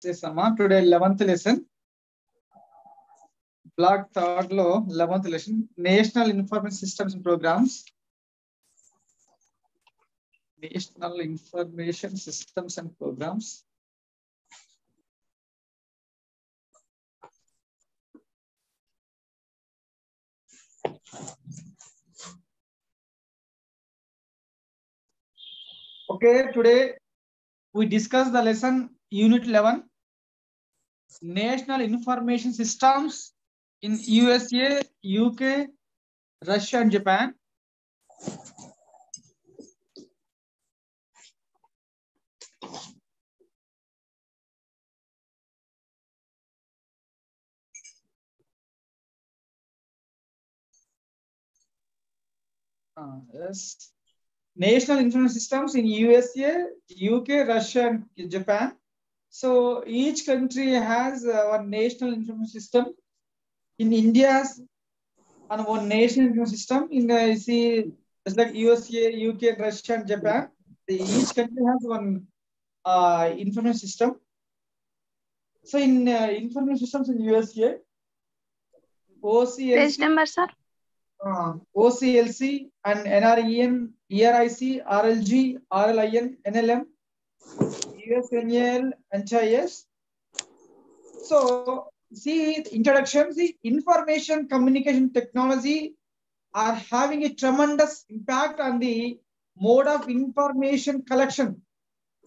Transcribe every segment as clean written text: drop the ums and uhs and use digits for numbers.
Today 11th lesson. Block 3rd lo 11th lesson. National Information Systems and Programs. National Information Systems and Programs. Okay, today we discuss the lesson Unit 11. National Information Systems in USA, UK, Russia and Japan. Yes. National Information Systems in USA, UK, Russia and Japan. So each country has one national information system. In India, and one national information system. In see, it's like USA, UK, Russia, and Japan. Each country has one information system. So in information systems in USA, OCLC, page number, sir. OCLC and NREN, ERIC, RLG, RLIN, NLM, USNAL, NHIS. So, see, introduction, see, information communication technology are having a tremendous impact on the mode of information collection.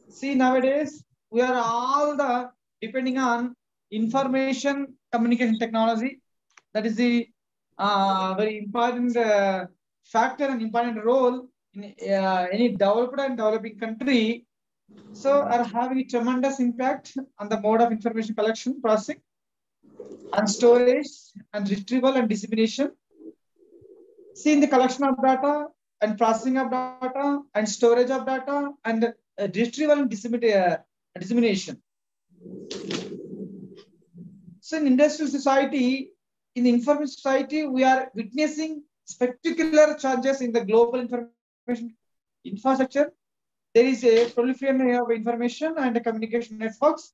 See, nowadays, we are all depending on information communication technology. That is the very important factor and important role in any developed and developing country. So are having a tremendous impact on the mode of information collection, processing, and storage, and retrieval and dissemination. See, in the collection of data and processing of data and storage of data and retrieval and dissemination. So in industrial society, in the information society, we are witnessing spectacular changes in the global information infrastructure. There is a proliferation of information and communication networks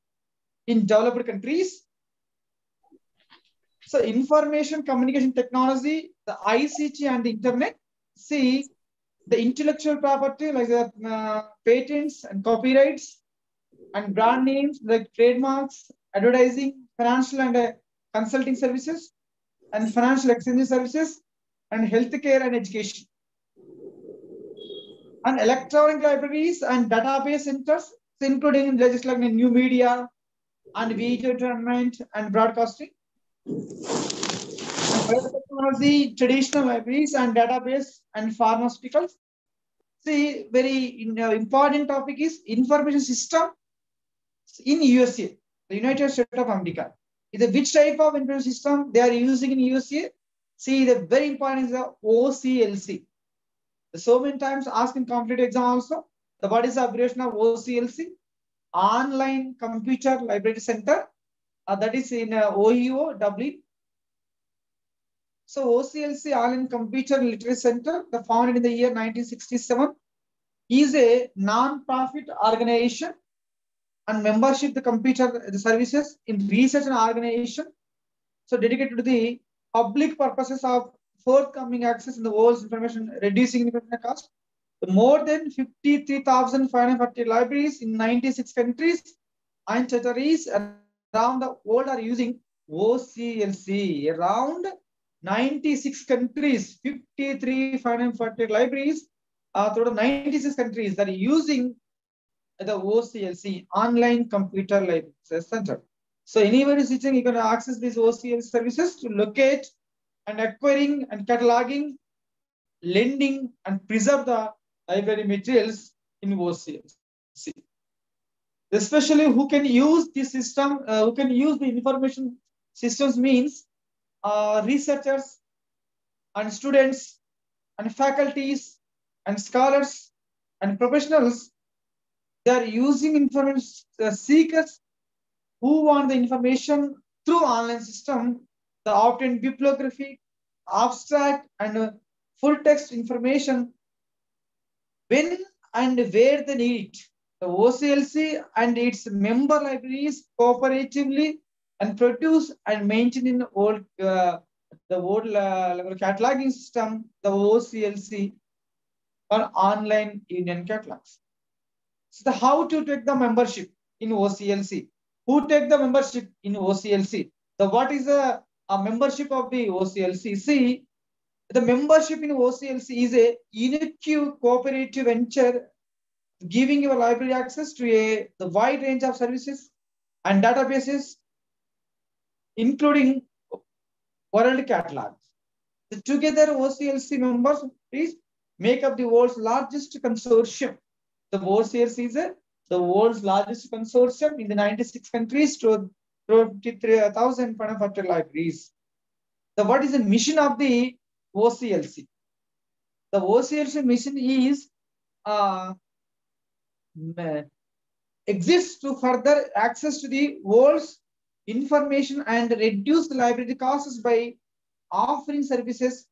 in developed countries. So information communication technology, the ICT and the internet, see the intellectual property like the patents and copyrights and brand names like trademarks, advertising, financial and consulting services, and financial exchange services, and healthcare and education. And electronic libraries and database centers, including like new media and video entertainment and broadcasting. And biotechnology, traditional libraries and database and pharmaceuticals. See, very important topic is information system in USA, the United States of America. Which type of information system they are using in USA? See, the very important is the OCLC. So many times asked in competitive exam also, what is the abbreviation of OCLC? Online Computer Library Center. That is in OEO, Dublin. So OCLC, Online Computer Literacy Center, founded in the year 1967, is a non-profit organization and membership the computer services in research and organization. So dedicated to the public purposes of forthcoming access in the world's information, reducing information cost. More than 53,540 libraries in 96 countries and territories around the world are using OCLC. Around 96 countries, 53,540 libraries through the 96 countries that are using the OCLC, Online Computer Library Center. So anywhere is sitting, you can access these OCLC services to locate and acquiring and cataloging, lending and preserve the library materials in OCLC. Especially who can use this system, who can use the information systems means researchers and students and faculties and scholars and professionals. They are using information seekers who want the information through online system, the obtained bibliography, abstract and full text information when and where they need it. The OCLC and its member libraries cooperatively and produce and maintain in the old level cataloging system, the OCLC, or online union catalogs. So the how to take the membership in OCLC? Who take the membership in OCLC? The what is a membership of the OCLC? See, the membership in OCLC is a unique cooperative venture giving your library access to the wide range of services and databases, including world catalogs. Together, OCLC members please make up the world's largest consortium. The OCLC is the world's largest consortium in the 96 countries to 23,000 manufactured libraries. What is the mission of the OCLC? The OCLC mission is exists to further access to the world's information and reduce the library costs by offering services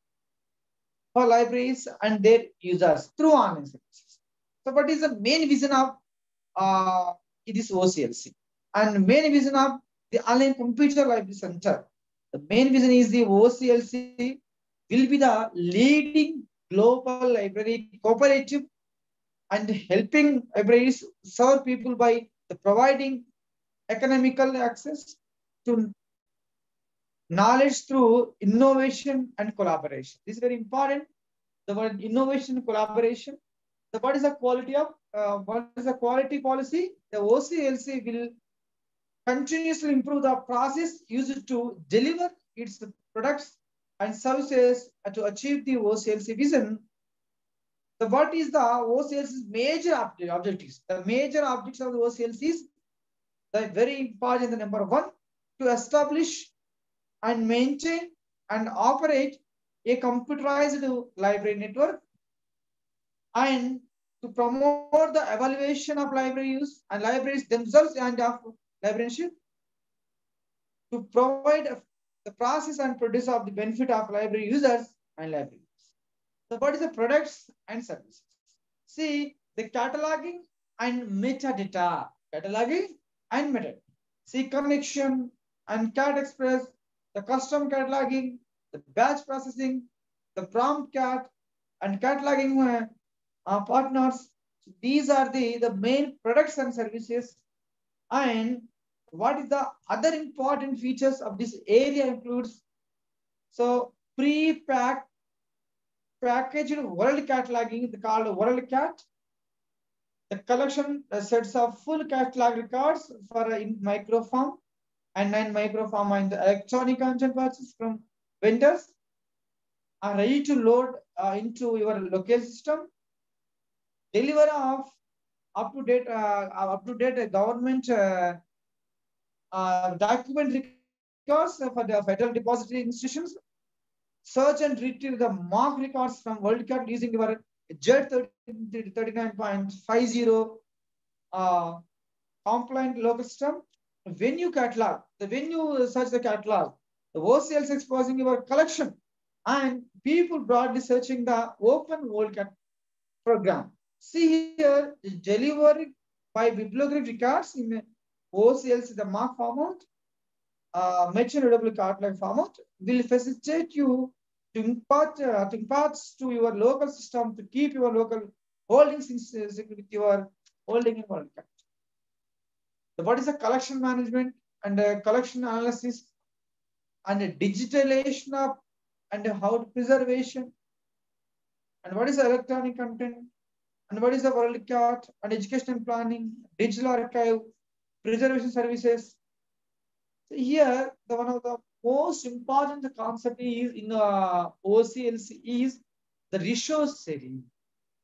for libraries and their users through online services. So what is the main vision of this OCLC? And main vision of the online computer library center? The main vision is the OCLC will be the leading global library cooperative and helping libraries serve people by providing economical access to knowledge through innovation and collaboration. This is very important. The word innovation and collaboration. What is the quality of what is the quality policy? The OCLC will continuously improve the process used to deliver its products and services to achieve the OCLC vision. What is the OCLC's major objectives? The major objectives of the OCLC is the very important. The number one, to establish and maintain and operate a computerized library network, and to promote the evaluation of library use and libraries themselves and of librarianship, to provide the process and produce of the benefit of library users and libraries. So what is the products and services? See, the cataloging and metadata. Cataloging and metadata. See, connection and cat express, the custom cataloging, the batch processing, the prompt cat and cataloging partners. So these are the main products and services. And what is the other important features of this area includes? So pre-packed packaged world cataloging called World Cat. The collection sets of full catalog records for in microform and non-microform and the electronic content purchase from vendors are ready to load into your local system. Deliver of up-to-date government document records for the federal depository institutions. Search and retrieve the mock records from WorldCat using your JET 39.50 compliant local system. When you catalog, when you search the catalog, the OCLC exposing your collection and people broadly searching the open WorldCat program. See here, delivery by bibliography records in OCLC, the mark format, mentioned readable catalog format will facilitate you to impart to your local system to keep your local holdings in sync with your holding in WorldCat. What is the collection management and collection analysis and digitalization of and how to preservation, and what is the electronic content, and what is the WorldCat and educational planning, digital archive, preservation services. So here, one of the most important concept is in OCLC is the resource sharing.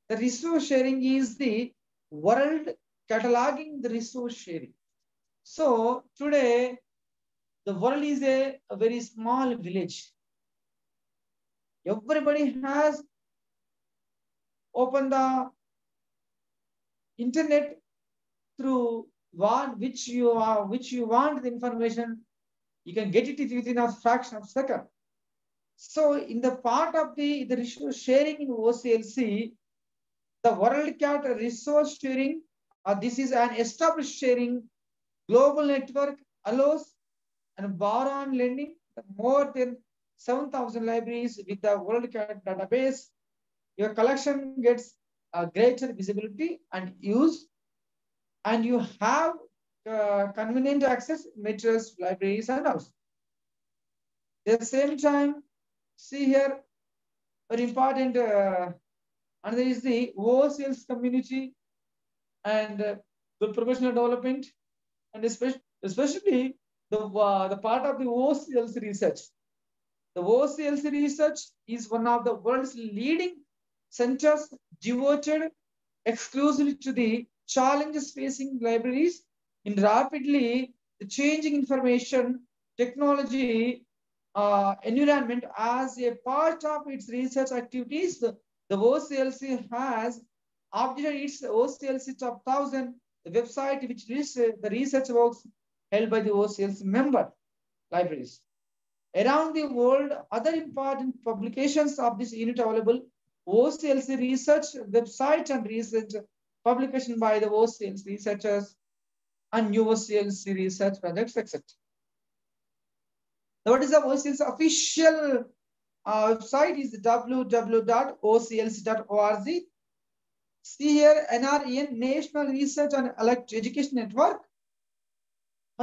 The resource sharing is the world cataloging the resource sharing. So today, the world is a very small village. Everybody has opened the internet through which you want the information. You can get it within a fraction of a second. So in the part of the resource sharing in OCLC, the WorldCat resource sharing This is an established sharing global network allows and borrow and lending more than 7,000 libraries with the world database. Your collection gets a greater visibility and use, and you have convenient access materials, libraries, and also. At the same time, see here, very important, and there is the OCL's community and the professional development, and especially the part of the OCLC research. The OCLC research is one of the world's leading centers devoted exclusively to the challenges facing libraries in rapidly changing information technology environment. As a part of its research activities, the OCLC has updated its OCLC Top 1000, the website which lists the research works held by the OCLC member libraries. Around the world, other important publications of this unit available: OCLC research website and research publication by the OCLC researchers and new OCLC research projects, etc. Now, what is the OCLC official website? Is www.oclc.org. See here, NREN, National Research and Education Network.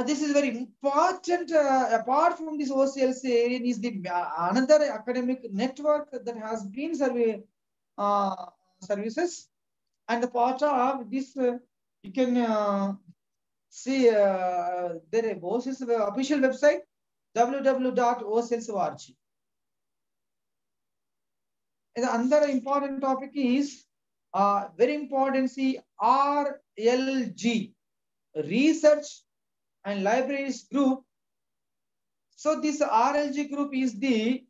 This is very important. Apart from this OCLC area, is the another academic network that has been services, and the part of this you can see their OCLC official website www.oclc.org. And another important topic is very important. See, RLG, Research and Libraries Group. So this RLG group is the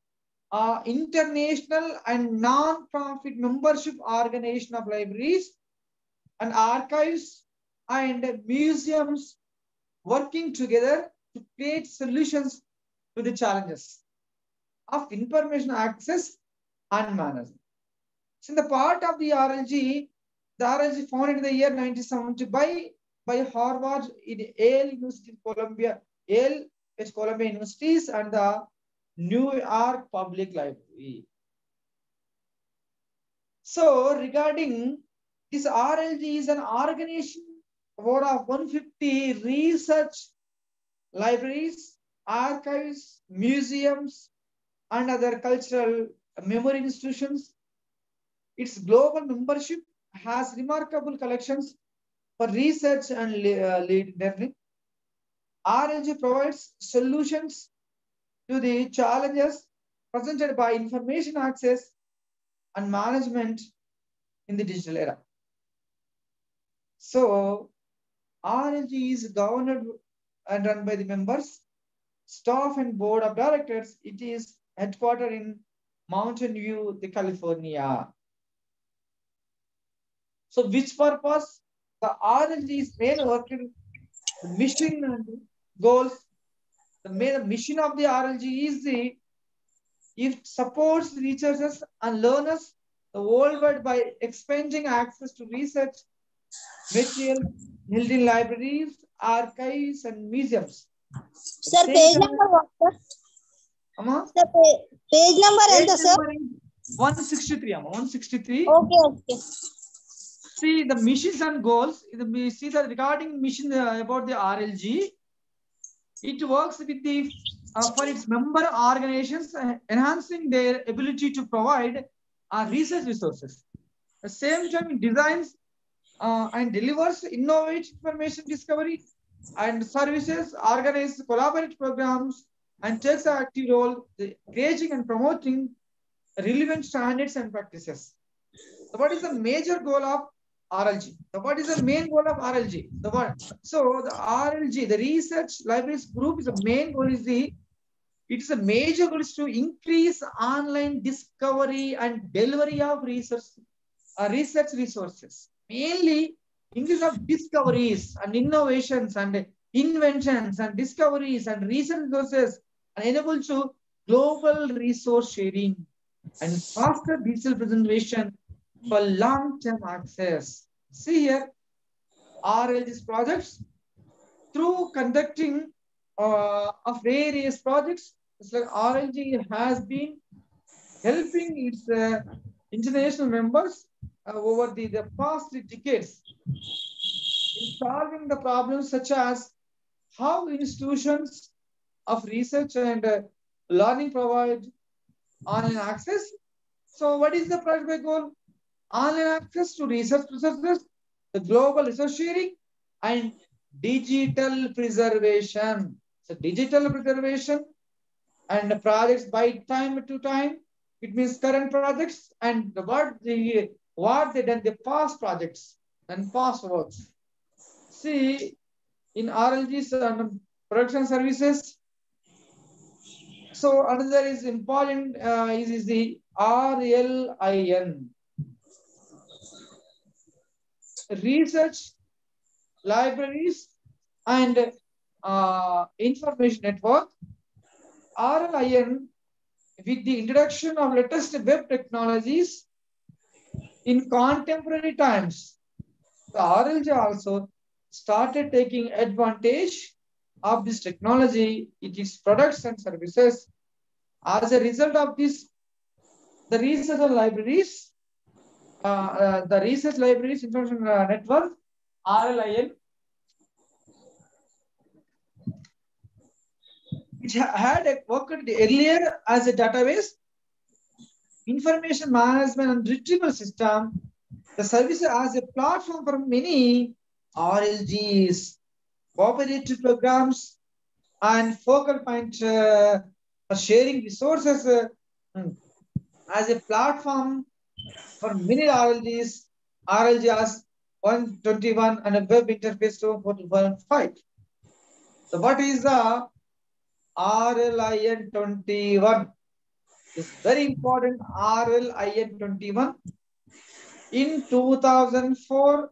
international and non-profit membership organization of libraries and archives and museums working together to create solutions to the challenges of information access and management. So in the part of the RLG founded in the year 1970 by Harvard, in Yale University, Columbia Universities, and the New York Public Library. So regarding this, RLG is an organization of 150 research libraries, archives, museums, and other cultural memory institutions. Its global membership has remarkable collections for research and learning. RLG provides solutions to the challenges presented by information access and management in the digital era. So, RLG is governed and run by the members, staff, and board of directors. It is headquartered in Mountain View, California. So, which purpose? The RLG is main working mission and goals. The main mission of the RLG is it supports researchers and learners worldwide by expanding access to research materials held in libraries, archives, and museums. Sir, page number what, sir? Sir, page number and sir? 163, 163. Okay. See the missions and goals. We see that regarding mission about the RLG, it works with the for its member organizations, enhancing their ability to provide research resources. At the same time, it designs and delivers innovative information discovery and services, organizes collaborative programs, and takes an active role in creating and promoting relevant standards and practices. So what is the major goal of RLG? So what is the main goal of RLG? So the RLG, the Research Libraries Group, is the main goal is a major goal is to increase online discovery and delivery of research resources. Mainly increase of discoveries and innovations and inventions and discoveries and research resources, and enable to global resource sharing and faster digital presentation for long-term access. See here, RLG's projects through conducting of various projects. It's like RLG has been helping its international members over the past decades in solving the problems such as how institutions of research and learning provide online access. So what is the project goal? Online access to research resources, the global resource sharing, and digital preservation. So digital preservation and projects by time to time. It means current projects and what they done the past projects and past works. See, in RLG's production services. So another is important is the RLIN. Research libraries and information network. RLIN, with the introduction of latest web technologies in contemporary times, the RLG also started taking advantage of this technology in its products and services. As a result of this, the research libraries information network, RLIN, which had worked earlier as a database, information management and retrieval system, the service as a platform for many RLGs, cooperative programs, and focal point for sharing resources as a platform for many RLGs, RLGs 121 and a web interface 2.5. So what is the RLIN 21? It's very important. RLIN 21 in 2004,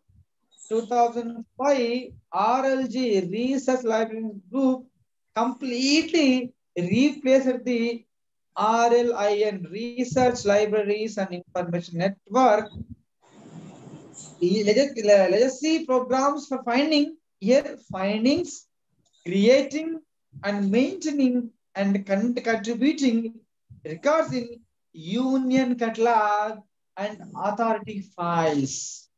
2005, RLG Research Library Group completely replaced the RLIN Research Libraries and Information Network legacy programs for findings, creating and maintaining and contributing records in union catalog and authority files.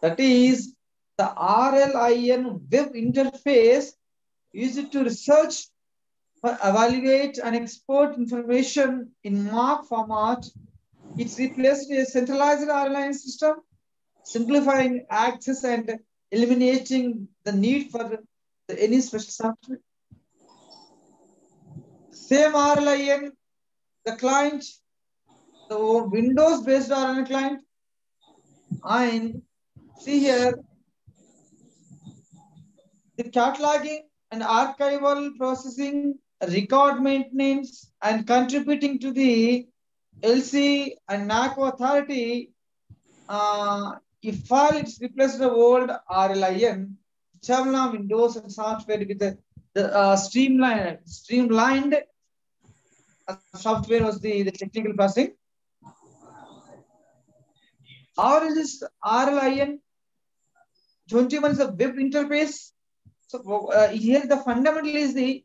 That is, the RLIN web interface used to research, evaluate, and export information in MARC format. It's replaced a centralized RLIN system, simplifying access and eliminating the need for any special software. Same RLIN, the client, the Windows-based RLIN client, and see here, the cataloging and archival processing, record maintenance, and contributing to the LC and NACO authority. If file it's replaced the old RLIN, Chavla Windows and software with the streamlined software was the technical processing. RLIN 21 is a web interface. So here the fundamental is the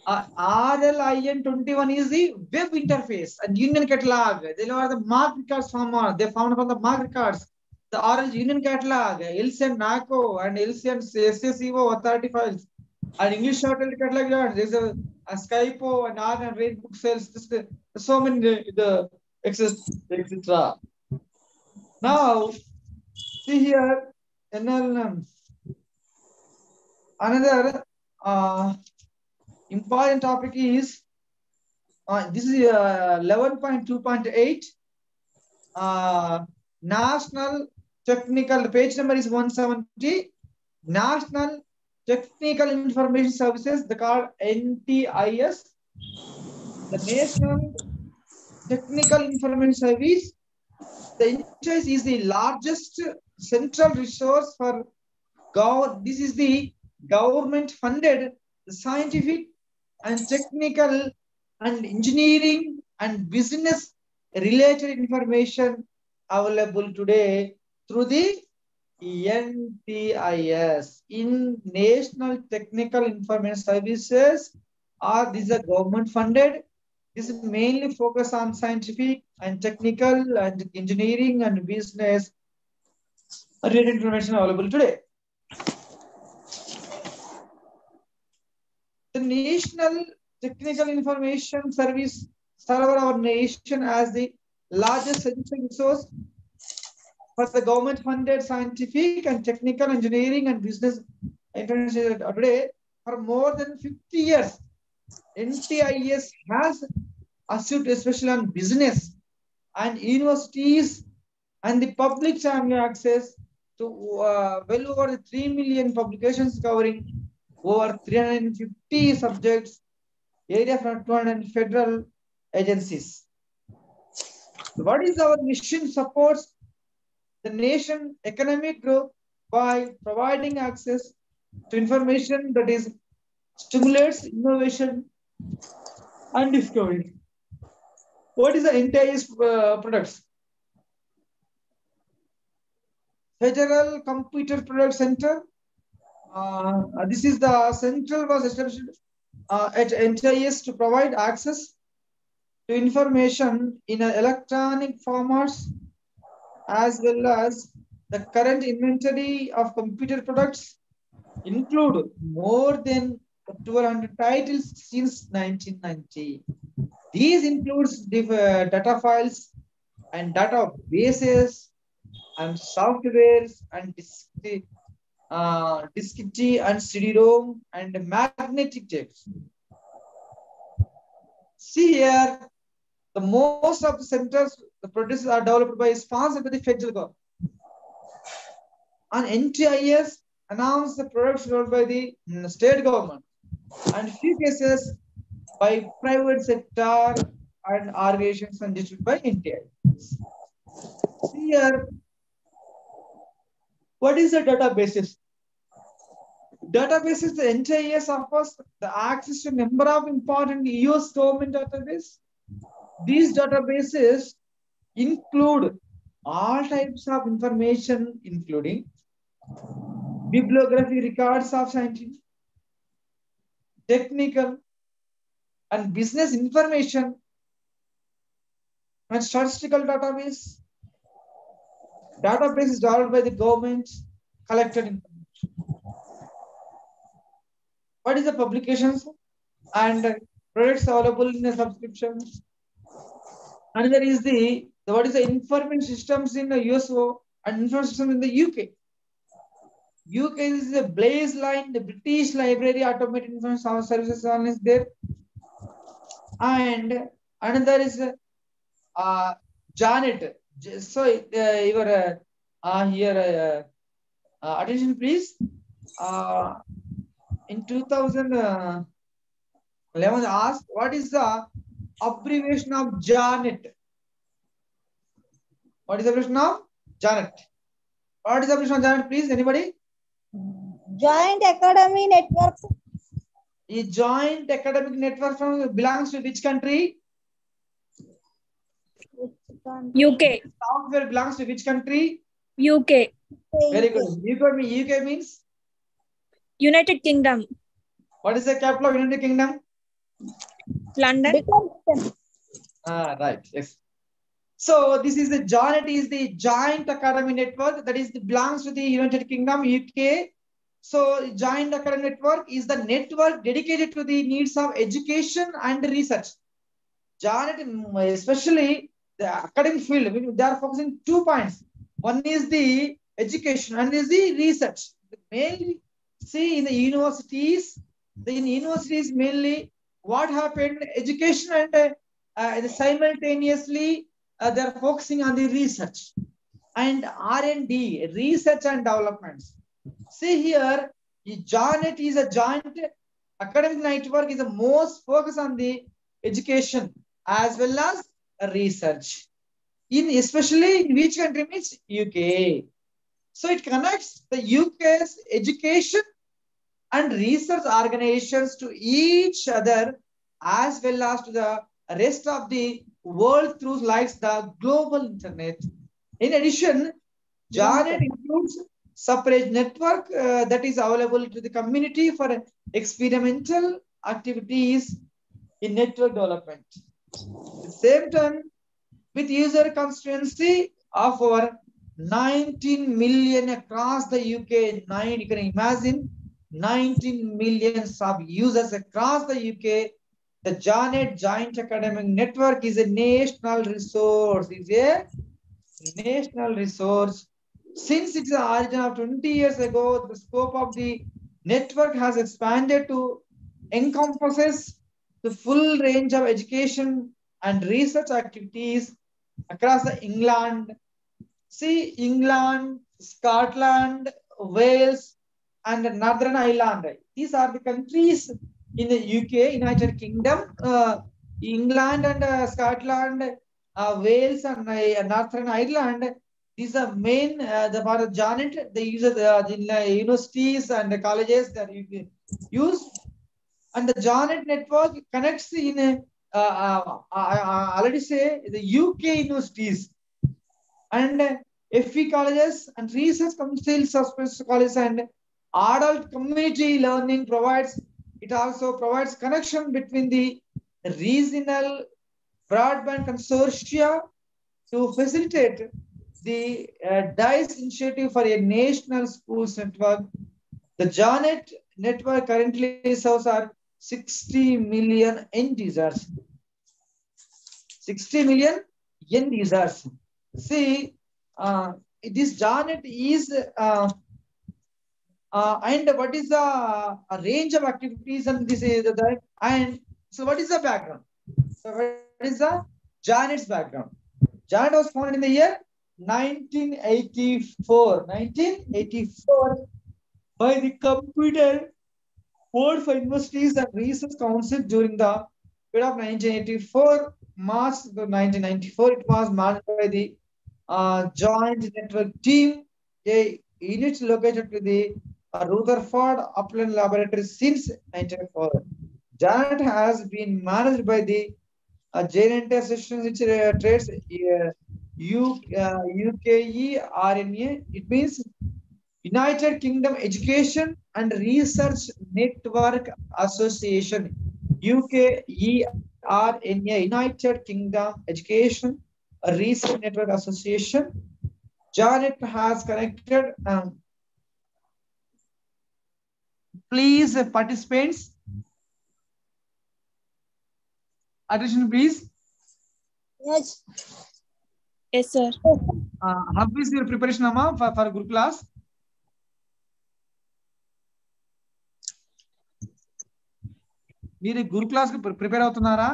RLIN 21 is the web interface and union catalog. They are the MARC records they found upon the MARC records. The RLG union catalog, LC and NACO and LC and SSEO authority files. And English shorthand catalog, there's a Skypo and R and Rain book sales. So many the etc. Now, see here, NLM. Another important topic is this is 11.2.8 National Technical, page number is 170. National Technical Information Services, the called NTIS, the National Technical Information Service. The NTIS is the largest central resource for this is the government funded scientific and technical and engineering and business related information available today through the NTIS, in National Technical Information Services, or these are government funded. This is mainly focused on scientific and technical and engineering and business related information available today. The National Technical Information Service serve our nation as the largest suggestion resource for the government-funded scientific and technical engineering and business information today. For more than 50 years, NTIS has assured especially on business and universities and the public channel access to well over 3 million publications covering over 350 subjects, area from 200 federal agencies. What is our mission? Supports the nation economic growth by providing access to information that is stimulates innovation and discovery. What is the NTIS products? Federal Computer Product Center. This is the central was established at NTIS to provide access to information in an electronic formats, as well as the current inventory of computer products include more than 1,200 titles since 1990. These includes data files and databases and softwares and diskette and CD-ROM and magnetic tapes. See here, the most of the centers, the products are developed by sponsored by the federal government. And NTIS announced the products developed by the state government, and few cases by private sector and organizations and distributed by NTIS. See here, what is the databases? Databases, the NTIS offers the access to a number of important US government databases. These databases include all types of information, including bibliography records of scientific, technical, and business information, and statistical database. Database is developed by the government, collected information. What is the publications and products available in the subscriptions? Another is what is the information systems in the USO and information system in the UK. UK is the Blaze Line, the British Library Automated Information Services one is there. And another is Janet. So your here attention please. In 2011 asked what is the abbreviation of Janet? What is the abbreviation of Janet? What is the abbreviation of Janet, please? Anybody? Joint Academy Network. A joint academic network from belongs to which country? UK. Software belongs to which country? UK. Very good. UK means? United Kingdom. What is the capital of United Kingdom? London. Right. Yes. So this is the Joint is the joint academy network that is belongs to the United Kingdom, UK. So joint academy network is the network dedicated to the needs of education and research. Joint, especially the academic field, they are focusing 2 points. One is the education and is the research. Mainly see in the universities mainly what happened education and simultaneously they are focusing on the research and R&D, research and developments. See here, Joint is a joint academic network is the most focused on the education as well as research. Especially in which country means UK. So it connects the UK's education and research organizations to each other as well as to the rest of the world through like the global internet. In addition, Joint includes separate network that is available to the community for experimental activities in network development. At the same time, with user constituency of over 19 million across the UK, you can imagine 19 million of users across the UK. The Janet Joint Academic Network is a national resource. It's a national resource. Since its origin of 20 years ago, the scope of the network has expanded to encompasses the full range of education and research activities across the England. See, England, Scotland, Wales, and Northern Ireland. These are the countries in the UK, United Kingdom, England and Scotland, Wales and Northern Ireland. These are main the part of Janet. They use in universities and colleges that you use, and the Janet network connects in I already say the UK universities and FE colleges and research councils of colleges and adult community learning provides. It also provides connection between the regional broadband consortia to facilitate the DICE initiative for a national schools network. The Janet network currently serves our 60 million end users. 60 million end users. See, this Janet is and what is the range of activities and this is that, and so what is the background? So what is the Janet's background? Janet was founded in the year 1984. 1984 by the Computer Board for Universities and Research Council during the period of 1984, March 1994. It was managed by the Joint Network Team, a unit located to the Rutherford Upland Laboratory since 1994. Janet has been managed by the JNT Association which trades UKERNA. It means United Kingdom Education and Research Network Association. UKERNA, United Kingdom Education Research Network Association. Janet has connected. Please, participants. Attention, please. Yes. Yes, sir. How is your preparation, Amma, for group class? మీరు group class కి prepare అవుతున్నారా?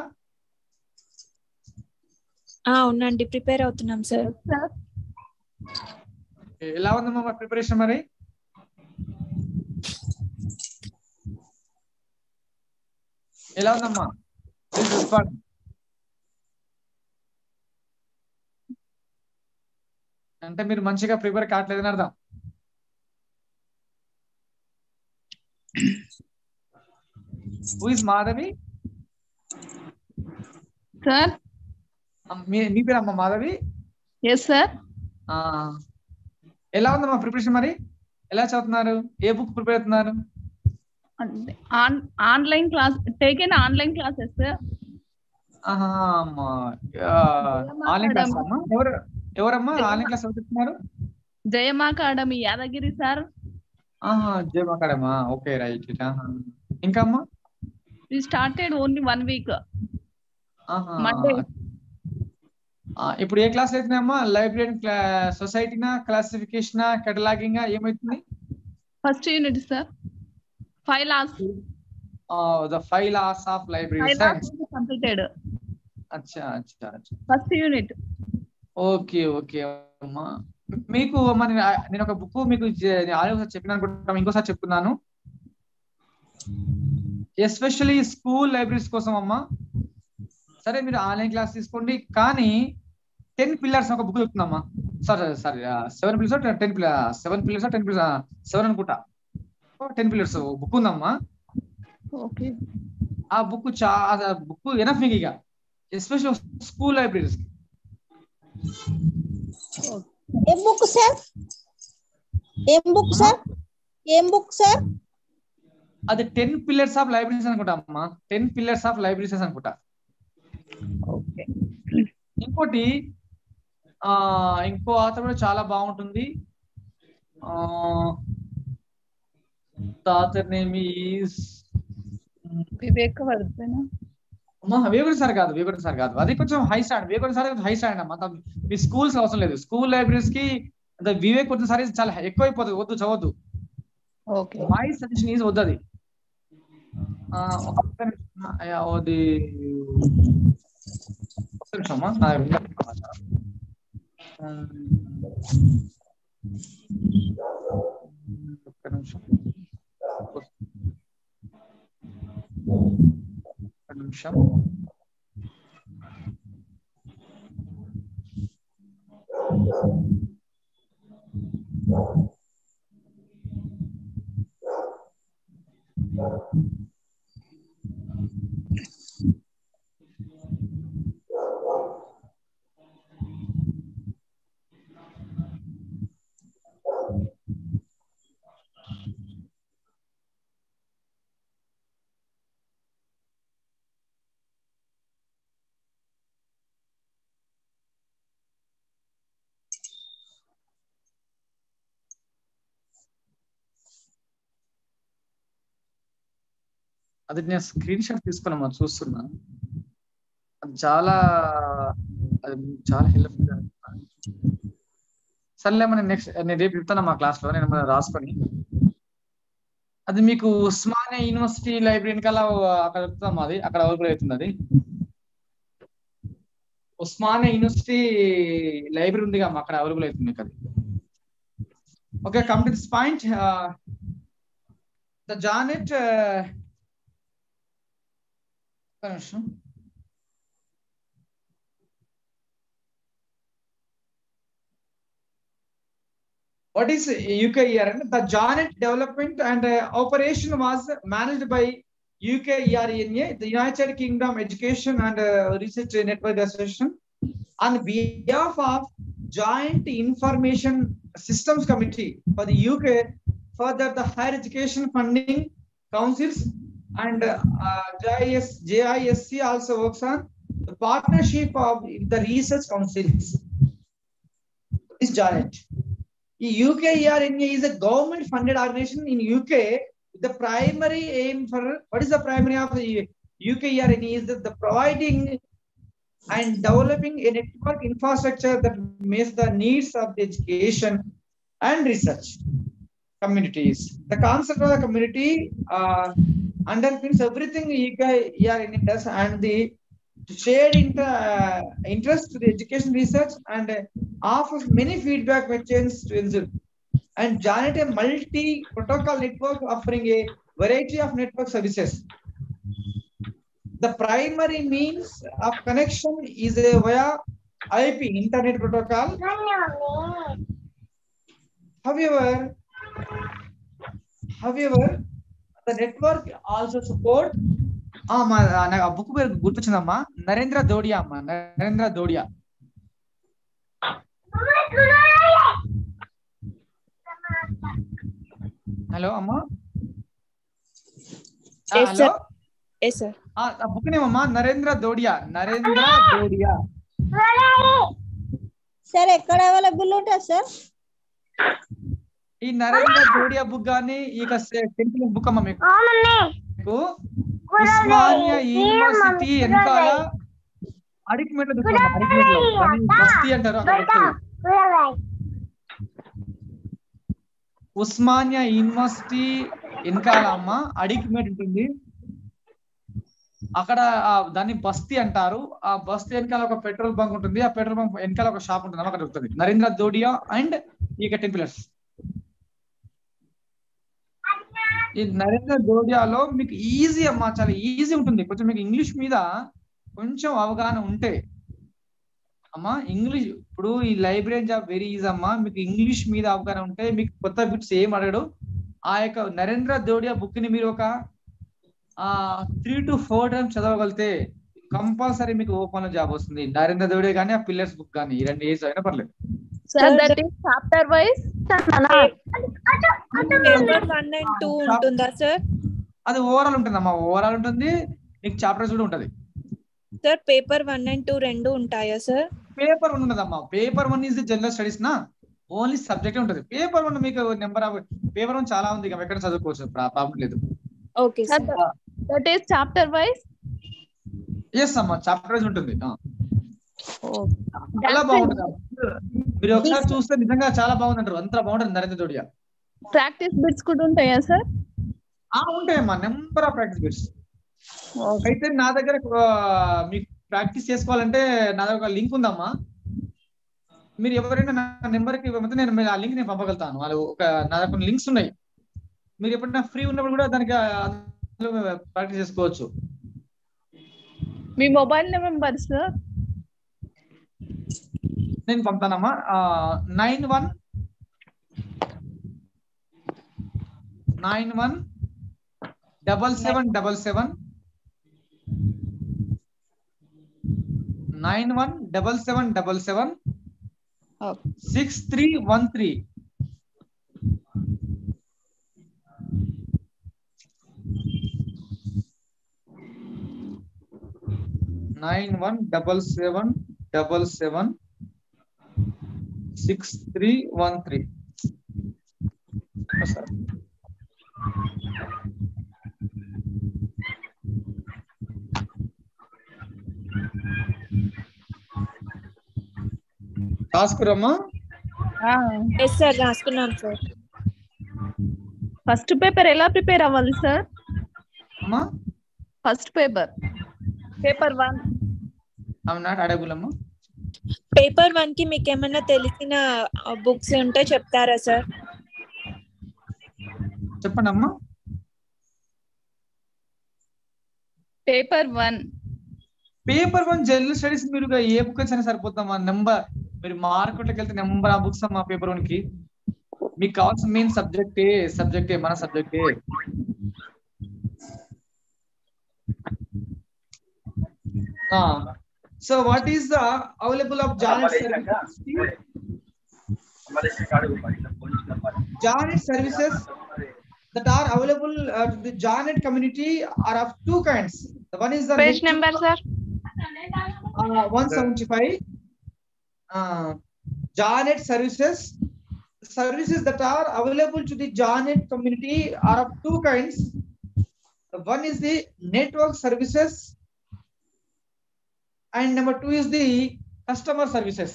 అవునండి, prepare అవుతున్నాం sir. ఎలా ఉందమ్మా preparation మరి? ఎలా ఉందమ్మా? అంటే మీరు మంచిగా ప్రిపేర్ కావట్లేదని అర్థం. Who is Madhavi? Sir. మీ పేరు అమ్మ మాధవి? Yes, sir. ఎలా ఉందమ్మా ప్రిపరేషన్ మరి? ఎలా చదువుతున్నారు? ఏ బుక్ ప్రిపేర్ అవుతున్నారు? Online class, taken online classes, sir. Online class అమ్మా. ఎవరమ్మా ఆన్లైన్ క్లాస్ చదువుతున్నారు? Jayama academy Yadagiri sir. Jayama academy. Okay, right. ఇంకా అమ్మా? We started only 1 week. Monday. ఇప్పుడు ఏ క్లాస్ అవుతున్నాయమ్మా? లైబ్రరీ సొసైటీనా, క్లాసిఫికేషనా, కేటలాగింగ్ ఏమవుతుంది? First unit sir. 5 laws. The 5 laws of library science completed. అచ్చా. First unit. ఓకే అమ్మా. మీకు నేను ఒక బుక్ మీకు చెప్పినాను అనుకుంటున్నాను, ఇంకోసారి చెప్తున్నాను. ఎస్పెషల్లీ స్కూల్ లైబ్రరీస్ కోసం అమ్మా. సరే, మీరు ఆన్లైన్ క్లాస్ తీసుకోండి, కానీ 10 pillars ఒక బుక్ చెప్తుందమ్మా. Sorry 7 pillars 10 pillars 7 pillars 10 pillars 7 అనుకుంటా. 10 pillars బుక్ ఉందమ్మా. ఓకే. ఆ బుక్ బుక్ ఎనఫ్ మీకు ఇక, ఎస్పెషల్లీ స్కూల్ లైబ్రరీస్. ఏ బుక్ సార్? ఏం బుక్ సార్? ఏం బుక్ సార్? అది 10 పిల్లర్స్ ఆఫ్ లైబ్రరీస్ అనుకుంటా అమ్మా. 10 పిల్లర్స్ ఆఫ్ లైబ్రరీస్ అనుకుంటా. ఓకే. ఇంకోటి ఇంకో ఆథర్ కూడా చాలా బాగుంటుంది. Author name is Vivekavardhana. అమ్మా వేగుడు సార్ కాదు. అది కొంచెం high stand. Vegudu sir high stand అమ్మా. మీ స్కూల్స్ అవసరం లేదు. స్కూల్ లైబ్రరీస్ కి వివేకవర్ధన సార్ చాలా ఎక్కువైపోతుంది. వద్దు, చదవద్దు. ఓకే. మై సజెషన్ ఈజ్ వద్దు అది. ఒక్క నిమిషం అమ్మా. ఒక్క నిమిషం. అది నేను స్క్రీన్ షాట్ తీసుకున్నామా, చూస్తున్నా. అది చాలా హెల్ప్. సర్లేమో నేను రేపు చెప్తాను మా క్లాస్ లో, నేను రాసుకొని. అది మీకు ఉస్మానియా యూనివర్సిటీ లైబ్రరీ వెనకాల అక్కడ చెప్తాం. అది అక్కడ అవైలబుల్ అవుతుంది. అది ఉస్మానియా యూనివర్సిటీ లైబ్రరీ ఉంది కదా, అక్కడ అవైలబుల్ అవుతుంది మీకు అది. Okay, come to this point. The Janet what is UKER? The Janet development and operation was managed by UKERNA, the United Kingdom Education and Research Network Association, on behalf of Joint Information Systems Committee for the UK. Further, the Higher Education Funding Councils and JISC also works on the partnership of the research councils. Is Janet. UKERNA is a government funded organization in UK. The primary aim for what is the primary of the UKERNA is that the providing and developing a network infrastructure that meets the needs of the education and research communities. The concept of the community underpins everything UKERNA does, and the shared interest to the education research and offers many feedback machines to insert. And Janet a multi-protocol network offering a variety of network services. The primary means of connection is via IP, Internet Protocol. However, the network also support. నాకు ఆ book పేరు గుర్తొచ్చిందమ్మా, నరేంద్ర దోడియా అమ్మా. Narendra దోడియా. Hello అమ్మా. Hello. ఆ book నేమమ్మా Narendra దోడియా. Narendra దోడియా sir ఎక్కడ available ఉంటుంది sir? ఈ Narendra దోడియా book గానీ ఇక టెంపుల్ బుక్ అమ్మా మీకు. ఉస్మానియా యూనివర్సిటీ వెనకాల అడిక్మెట్ బస్తీ అంటారు, ఉస్మానియా యూనివర్సిటీ వెనకాల అమ్మ అడిక్మెట్ ఉంటుంది. అక్కడ దాన్ని బస్తీ అంటారు. ఆ బస్తీ వెనకాల ఒక పెట్రోల్ బంక్ ఉంటుంది. ఆ పెట్రోల్ బంక్ వెనకాల ఒక షాప్ ఉంటుంది, అక్కడ దొరుకుతుంది నరేంద్ర దోడియా అండ్ ఈ 10 పిల్లర్స్. ఈ నరేంద్ర దోడియాలో మీకు ఈజీ అమ్మా, చాలా ఈజీ ఉంటుంది. కొంచెం మీకు ఇంగ్లీష్ మీద కొంచెం అవగాహన ఉంటే అమ్మా, ఇంగ్లీష్ ఇప్పుడు ఈ లైబ్రరీ జాబ్ వెరీ ఈజీ అమ్మా. మీకు ఇంగ్లీష్ మీద అవగాహన ఉంటే మీకు కొత్త బిట్స్ ఏం అడగడు. ఆ యొక్క నరేంద్ర దోడియా బుక్ ని మీరు ఒక 3 to 4 టైమ్స్ చదవగలిగితే కంపల్సరీ మీకు ఓపెన్ లో జాబ్ వస్తుంది. నరేంద్ర దోడియా కానీ ఆ పిల్లర్స్ బుక్ కానీ ఈ 2 ఏజ్ అయినా పర్లేదు. Sir, that is chapter wise. Paper 1 and 2 ఉంటుందా సార్? అది ఓవరాల్ ఉంటుందమ్మా, ఓవరాల్ ఉంటుంది, నీకు చాప్టర్స్ కూడా ఉంటుంది. సార్ పేపర్ 1 and 2 రెండు ఉంటాయా సార్? పేపర్ 1 ఉండదమ్మా. Paper 1 is the general studies నా, ఓన్లీ సబ్జెక్ట్ ఉంటుంది. పేపర్ 1 మీకు నెంబర్ ఆఫ్ పేపర్ 1 చాలా ఉంది, ఎక్కడ చదువుకోవచ్చు, ప్రాబ్లం లేదు. Okay sir. That is chapter wise. Yes అమ్మా, చాప్టర్ వైజ్ ఉంటుంది. చాలా బాగుంటుంది, మీరు ఒకసారి చూస్తే నిజంగా చాలా బాగుంది అంటారు. అంత బాగుంటుంది నరేంద్ర జోడియా. ప్రాక్టీస్ బిట్స్ కూడా ఉంటాయా సార్? ఉంటాయమ్మా, నెంబర్ ఆఫ్ ప్రాక్టీస్ బిట్స్. అయితే నా దగ్గర మీకు ప్రాక్టీస్ చేసుకోవాలంటే నా దగ్గర ఒక లింక్ ఉందమ్మా. మీరు ఎవరైనా నా నెంబర్కి ఇవ్వమంటే నేను ఆ లింక్ నేను పంపగలుగుతాను. వాళ్ళు నా దగ్గర కొన్ని లింక్స్ ఉన్నాయి, మీరు ఎప్పుడైనా ఫ్రీ ఉన్నప్పుడు కూడా దానికి ప్రాక్టీస్ చేసుకోవచ్చు. మీ మొబైల్ నెంబర్ సార్ నేను పంపుతానమ్మా. 917777 6313. 917777 6313. రాసుకురమ్మా. ఎస్ సార్, రాసుకున్నాం సార్. ఫస్ట్ పేపర్ ఎలా ప్రిపేర్ అవ్వాలి సార్? అమ్మా ఫస్ట్ పేపర్ 1 ఐఎమ్ నాట్ అడేబుల్ అమ్మా. పేపర్ 1 కి మీకు ఏమైనా తెలిసిన బుక్స్ ఉంటే చెప్తారా సార్? చెప్పండి అమ్మా. పేపర్ 1 జనరల్ స్టడీస్ మీరు ఏ బుక్ అయినా సరిపోతామా. నెంబర్ మీరు మార్కెట్లోకి వెళ్తే నెంబర్ ఆ బుక్స్ అమ్మా. పేపర్ 1 కి మీకు కావాల్సిన మెయిన్ సబ్జెక్టే మన సబ్జెక్టే. So what is the available of Janet services? Janet services that are available to the Janet community are of two kinds. The one is the page number sir 175. Janet services that are available to the Janet community are of two kinds. The one is the network services and number 2 is the customer services.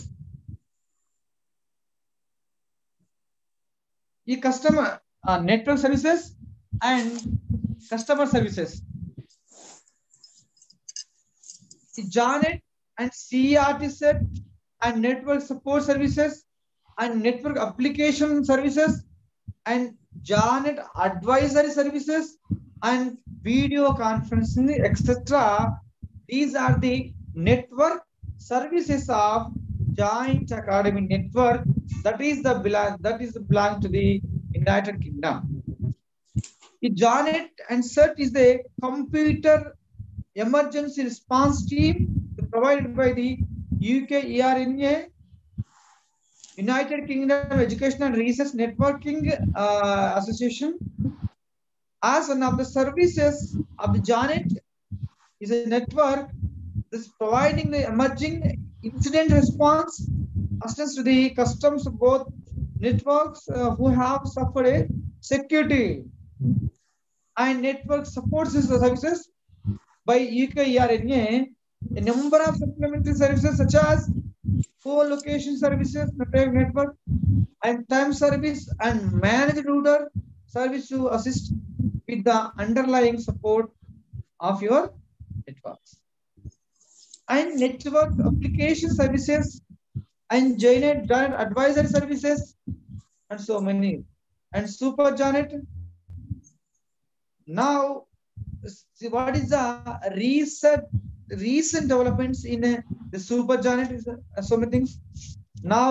The customer network services and customer services. The Janet and CRT set and network support services and network application services and Janet advisory services and video conferencing, etc. These are the network services of Joint Academy Network that is belong to the United Kingdom. The Janet and CERT is the computer emergency response team provided by the UK ERNA, United Kingdom Education and Research Networking Association. As one of the services of the Janet is a network is providing the emerging incident response assistance to the customs of both networks who have suffered a security and network support services by UK ERNA. A number of supplementary services such as co-location services, network and time service and managed router service to assist with the underlying support of your networks. And network application services and Janet advisory services and so many. And Super Janet. Now, what is the recent developments in the Super Janet? So many things. Now,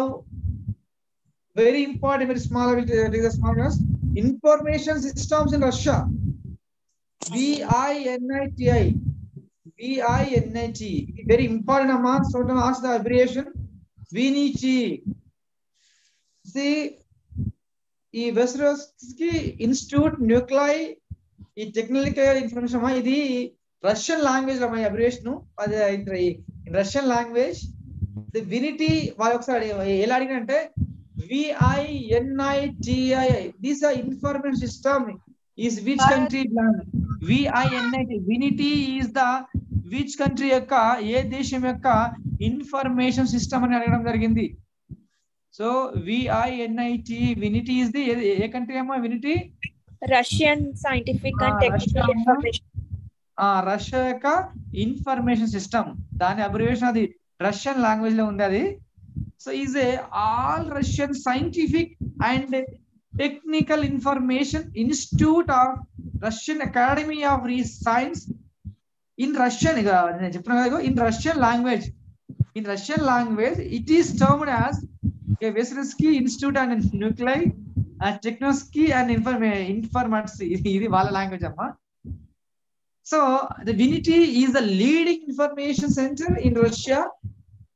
very important, very small. Information systems in Russia. VINIT. VINIT. Very important amount. So to ask the abbreviation. VINIT. ఈ వెస్రోస్కీ institute nuclei ఈ technical information ఇది Russian language అమ్మా abbreviation అది Russian language వినిటీ వాళ్ళు ఒకసారి ఎలా అడిగినంటే VINITI this information system is which country VINIT VINITI is the which country యొక్క ఏ దేశం యొక్క ఇన్ఫర్మేషన్ సిస్టమ్ అని అడగడం జరిగింది. So VINIT VINITI is the ఏ కంట్రీ అమ్మా VINITI Russian scientific and technical information Russia యొక్క ఇన్ఫర్మేషన్ సిస్టమ్ దాని అబ్రివేషన్ అది రష్యన్ లాంగ్వేజ్ లో ఉంది అది. So is a all Russian scientific and technical information institute of Russian Academy of Science in Russian in Russian language. In Russian language it is termed as a Veselsky Institute and Nuclei and Technosky and Informatics. This is language amma. So the Vinity is the leading information center in Russia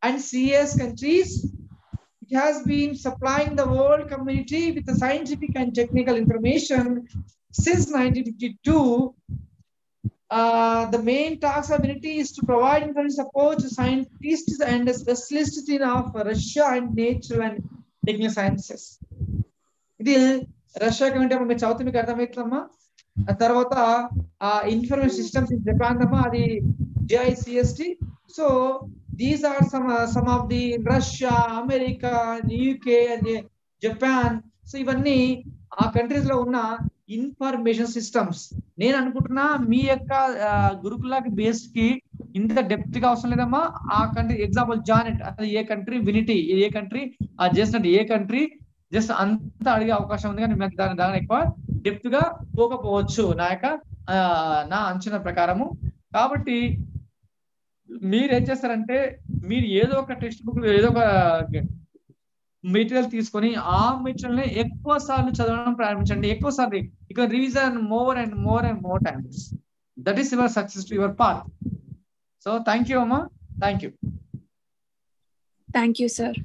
and CIS countries. It has been supplying the world community with the scientific and technical information since 1952. The main task of Vinity is to provide information support to scientists and specialists in of Russia and natural and technical sciences. ఇది Russia committee మీకు చదువుతూ మీకు అర్థమవుతుందమ్మా. ఆ తర్వాత information systems in Japan అమ్మా అది JICST. So these are some of the Russia, America, UK and Japan. So ఇవన్నీ ఆ కంట్రీస్ లో ఉన్న ఇన్ఫర్మేషన్ సిస్టమ్స్. నేను అనుకుంటున్నా మీ యొక్క గురుకులకి బేస్ కి ఇంత డెప్త్ గా అవసరం లేదమ్మా. ఆ కంట్రీ ఎగ్జాంపుల్ జానెట్ అది ఏ కంట్రీ, వినిటీ ఏ కంట్రీ, చేసినట్టు ఏ కంట్రీ జస్ట్ అంతా అడిగే అవకాశం ఉంది. కానీ దాని ఎక్కువ డెప్త్ గా పోకపోవచ్చు నా అంచనా ప్రకారము. కాబట్టి మీరు ఏం చేస్తారంటే మీరు ఏదో ఒక టెక్స్ట్ బుక్ ఏదో ఒక మెటీరియల్ తీసుకొని ఆ మెటీరియల్ ని ఎక్కువ సార్లు చదవడం ప్రారంభించండి. ఎక్కువ సార్లు you can revision more and more times. That is your success to your path. So thank you అమ్మా. Thank you sir.